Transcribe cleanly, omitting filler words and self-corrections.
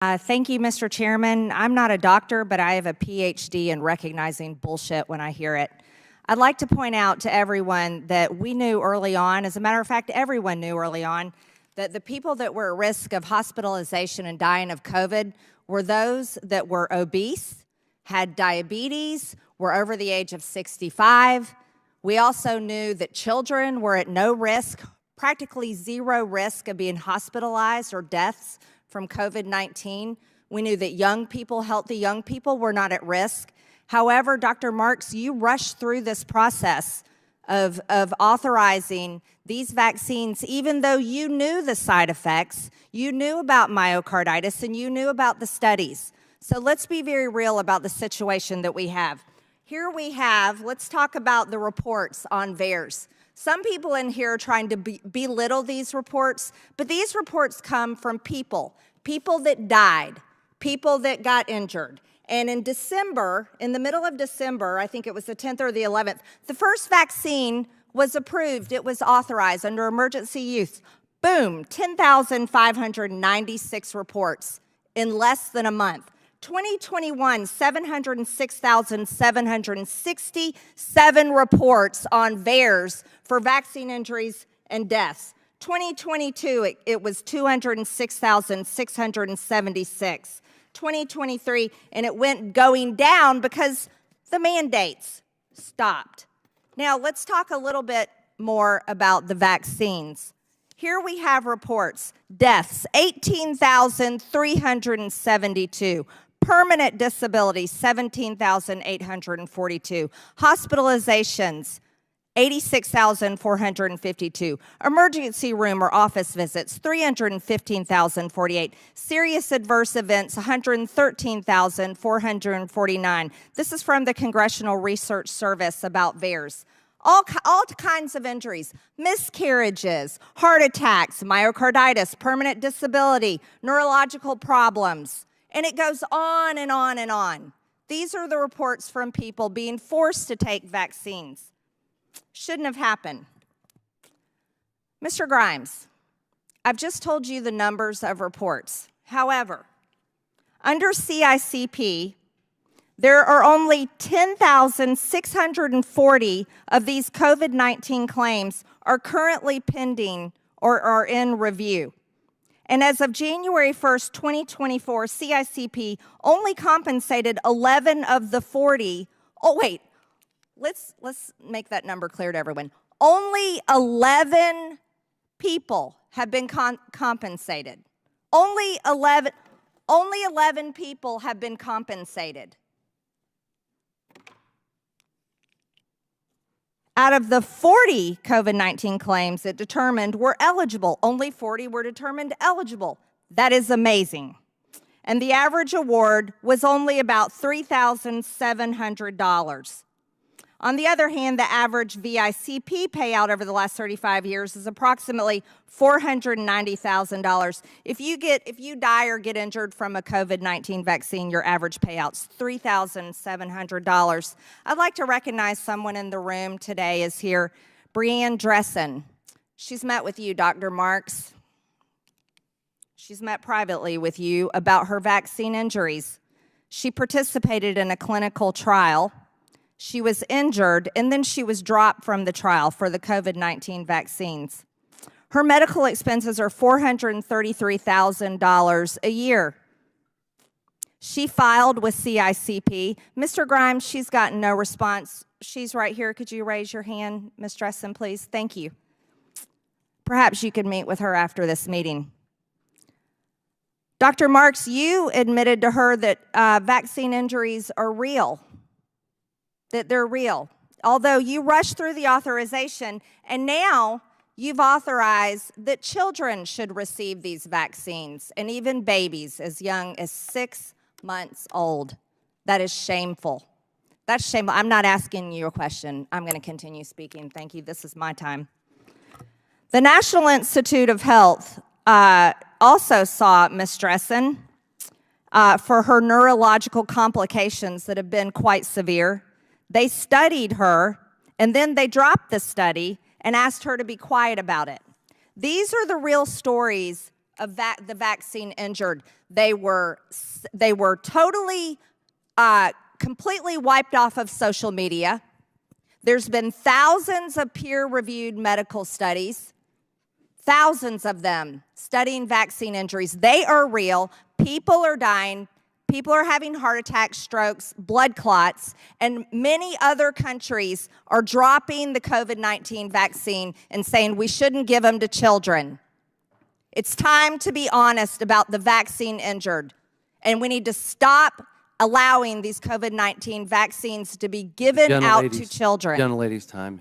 Thank you, Mr. Chairman. I'm not a doctor, but I have a PhD in recognizing bullshit when I hear it. I'd like to point out to everyone that we knew early on, as a matter of fact, everyone knew early on, that the people that were at risk of hospitalization and dying of COVID were those that were obese, had diabetes, were over the age of 65. We also knew that children were at no risk, practically zero risk of being hospitalized or deaths from COVID-19. We knew that young people, healthy young people, were not at risk. However, Dr. Marks, you rushed through this process of authorizing these vaccines, even though you knew the side effects, you knew about myocarditis, and you knew about the studies. So let's be very real about the situation that we have. Here we have, let's talk about the reports on VAERS. Some people in here are trying to belittle these reports, but these reports come from people that died, people that got injured. And in December, in the middle of December, I think it was the 10th or the 11th, the first vaccine was approved. It was authorized under emergency use. Boom, 10,596 reports in less than a month. 2021, 706,767 reports on VAERS for vaccine injuries and deaths. 2022, it was 206,676. 2023, and it went going down because the mandates stopped. Now, let's talk a little bit more about the vaccines. Here we have reports. Deaths, 18,372. Permanent disability, 17,842. Hospitalizations, 86,452. Emergency room or office visits, 315,048. Serious adverse events, 113,449. This is from the Congressional Research Service about VAERS. All kinds of injuries, miscarriages, heart attacks, myocarditis, permanent disability, neurological problems, and it goes on and on and on. These are the reports from people being forced to take vaccines. Shouldn't have happened. Mr. Grimes, I've just told you the numbers of reports. However, under CICP, there are only 10,640 of these COVID-19 claims are currently pending or are in review. And as of January 1st, 2024, CICP only compensated 11 of the 40. Oh, wait. Let's make that number clear to everyone. Only 11 people have been compensated. Only 11 people have been compensated. Out of the 40 COVID-19 claims it determined were eligible, only 40 were determined eligible. That is amazing. And the average award was only about $3,700. On the other hand, the average VICP payout over the last 35 years is approximately $490,000. If you die or get injured from a COVID-19 vaccine, your average payout's $3,700. I'd like to recognize someone in the room today is here, Brianne Dressen. She's met with you, Dr. Marks. She's met privately with you about her vaccine injuries. She participated in a clinical trial. She was injured, and then she was dropped from the trial for the COVID-19 vaccines. Her medical expenses are $433,000 a year. She filed with CICP. Mr. Grimes, she's gotten no response. She's right here. Could you raise your hand, Ms. Dressen, please? Thank you. Perhaps you could meet with her after this meeting. Dr. Marks, you admitted to her that vaccine injuries are real. That they're real. Although you rushed through the authorization, and now you've authorized that children should receive these vaccines, and even babies as young as 6 months old. That is shameful. That's shameful. I'm not asking you a question. I'm going to continue speaking. Thank you. This is my time. The National Institute of Health also saw Ms. Dressen for her neurological complications that have been quite severe. They studied her, and then they dropped the study and asked her to be quiet about it. These are the real stories of the vaccine injured. They were totally, completely wiped off of social media. There's been thousands of peer-reviewed medical studies, thousands of them studying vaccine injuries. They are real. People are dying. People are having heart attacks, strokes, blood clots, and many other countries are dropping the COVID-19 vaccine and saying we shouldn't give them to children. It's time to be honest about the vaccine injured, and we need to stop allowing these COVID-19 vaccines to be given out to children. Gentlelady's time.